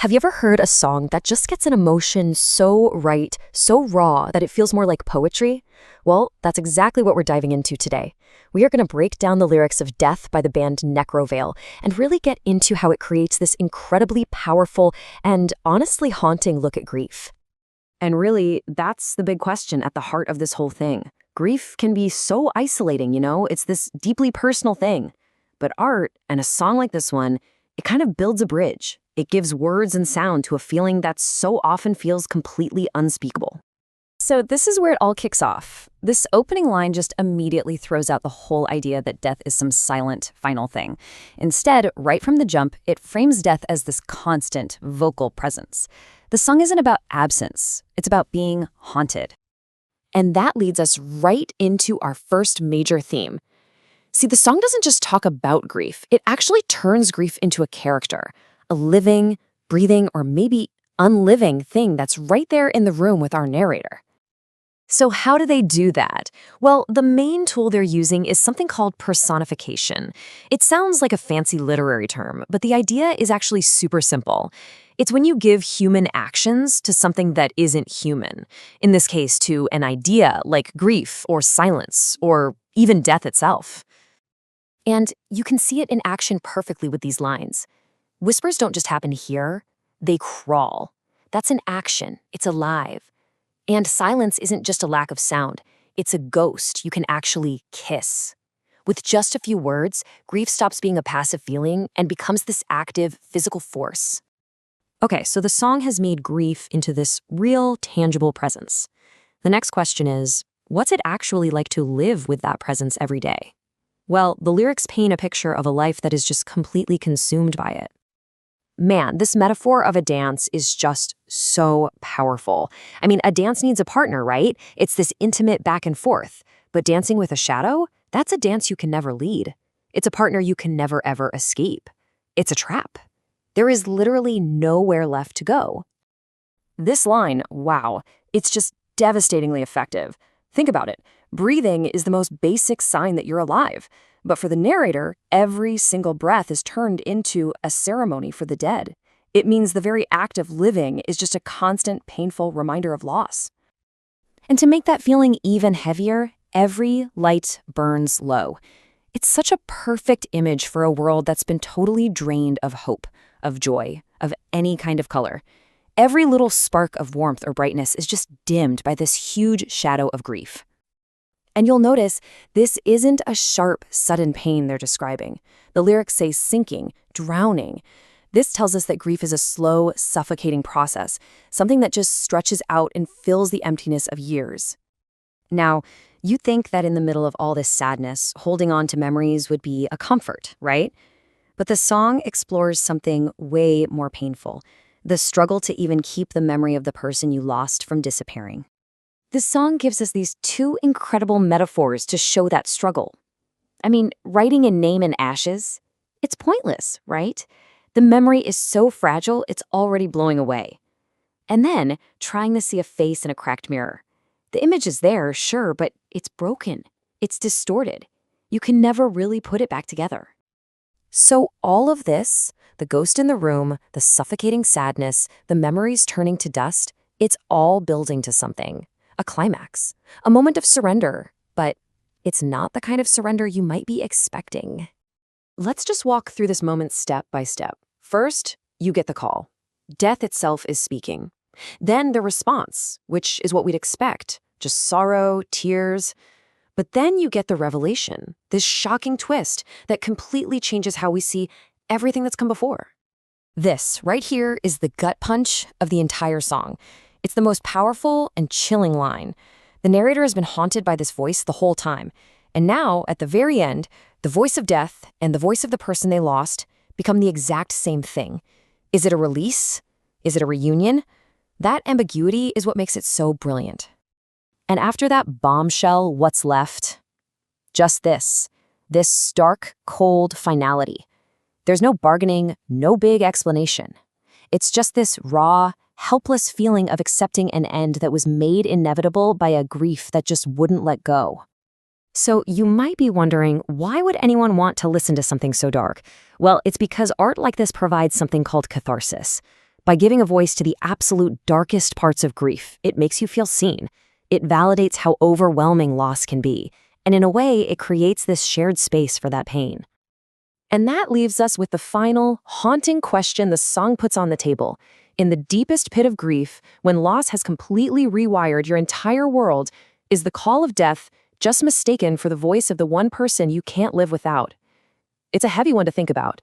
Have you ever heard a song that just gets an emotion so right, so raw, that it feels more like poetry? Well, that's exactly what we're diving into today. We are going to break down the lyrics of Death by the band NecroVeil and really get into how it creates this incredibly powerful and honestly haunting look at grief. And really, that's the big question at the heart of this whole thing. Grief can be so isolating, it's this deeply personal thing. But art, and a song like this one, it kind of builds a bridge. It gives words and sound to a feeling that so often feels completely unspeakable. So this is where it all kicks off. This opening line just immediately throws out the whole idea that death is some silent, final thing. Instead, right from the jump, it frames death as this constant, vocal presence. The song isn't about absence. It's about being haunted. And that leads us right into our first major theme. See, the song doesn't just talk about grief. It actually turns grief into a character, a living, breathing, or maybe unliving thing that's right there in the room with our narrator. So how do they do that? Well, the main tool they're using is something called personification. It sounds like a fancy literary term, but the idea is actually super simple. It's when you give human actions to something that isn't human. In this case, to an idea like grief or silence or even death itself. And you can see it in action perfectly with these lines. Whispers don't just happen here, they crawl. That's an action, it's alive. And silence isn't just a lack of sound, it's a ghost you can actually kiss. With just a few words, grief stops being a passive feeling and becomes this active, physical force. Okay, so the song has made grief into this real, tangible presence. The next question is, what's it actually like to live with that presence every day? Well, the lyrics paint a picture of a life that is just completely consumed by it. Man, this metaphor of a dance is just so powerful. I mean, a dance needs a partner, right? It's this intimate back and forth. But dancing with a shadow, that's a dance you can never lead. It's a partner you can never ever escape. It's a trap. There is literally nowhere left to go. This line, wow, it's just devastatingly effective. Think about it. Breathing is the most basic sign that you're alive. But for the narrator, every single breath is turned into a ceremony for the dead. It means the very act of living is just a constant, painful reminder of loss. And to make that feeling even heavier, every light burns low. It's such a perfect image for a world that's been totally drained of hope, of joy, of any kind of color. Every little spark of warmth or brightness is just dimmed by this huge shadow of grief. And you'll notice this isn't a sharp, sudden pain they're describing. The lyrics say sinking, drowning. This tells us that grief is a slow, suffocating process, something that just stretches out and fills the emptiness of years. Now, you'd think that in the middle of all this sadness, holding on to memories would be a comfort, right? But the song explores something way more painful, the struggle to even keep the memory of the person you lost from disappearing. This song gives us these two incredible metaphors to show that struggle. I mean, writing a name in ashes, it's pointless, right? The memory is so fragile, it's already blowing away. And then, trying to see a face in a cracked mirror. The image is there, sure, but it's broken. It's distorted. You can never really put it back together. So all of this, the ghost in the room, the suffocating sadness, the memories turning to dust, it's all building to something. A climax, a moment of surrender, but it's not the kind of surrender you might be expecting. Let's just walk through this moment step by step. First, you get the call. Death itself is speaking. Then the response, which is what we'd expect, just sorrow, tears. But then you get the revelation, this shocking twist that completely changes how we see everything that's come before. This right here is the gut punch of the entire song. It's the most powerful and chilling line. The narrator has been haunted by this voice the whole time. And now, at the very end, the voice of death and the voice of the person they lost become the exact same thing. Is it a release? Is it a reunion? That ambiguity is what makes it so brilliant. And after that bombshell, what's left? Just this stark, cold finality. There's no bargaining, no big explanation. It's just this raw, helpless feeling of accepting an end that was made inevitable by a grief that just wouldn't let go. So you might be wondering, why would anyone want to listen to something so dark? Well, it's because art like this provides something called catharsis. By giving a voice to the absolute darkest parts of grief, it makes you feel seen. It validates how overwhelming loss can be, and in a way, it creates this shared space for that pain. And that leaves us with the final, haunting question the song puts on the table. In the deepest pit of grief, when loss has completely rewired your entire world, is the call of death just mistaken for the voice of the one person you can't live without? It's a heavy one to think about.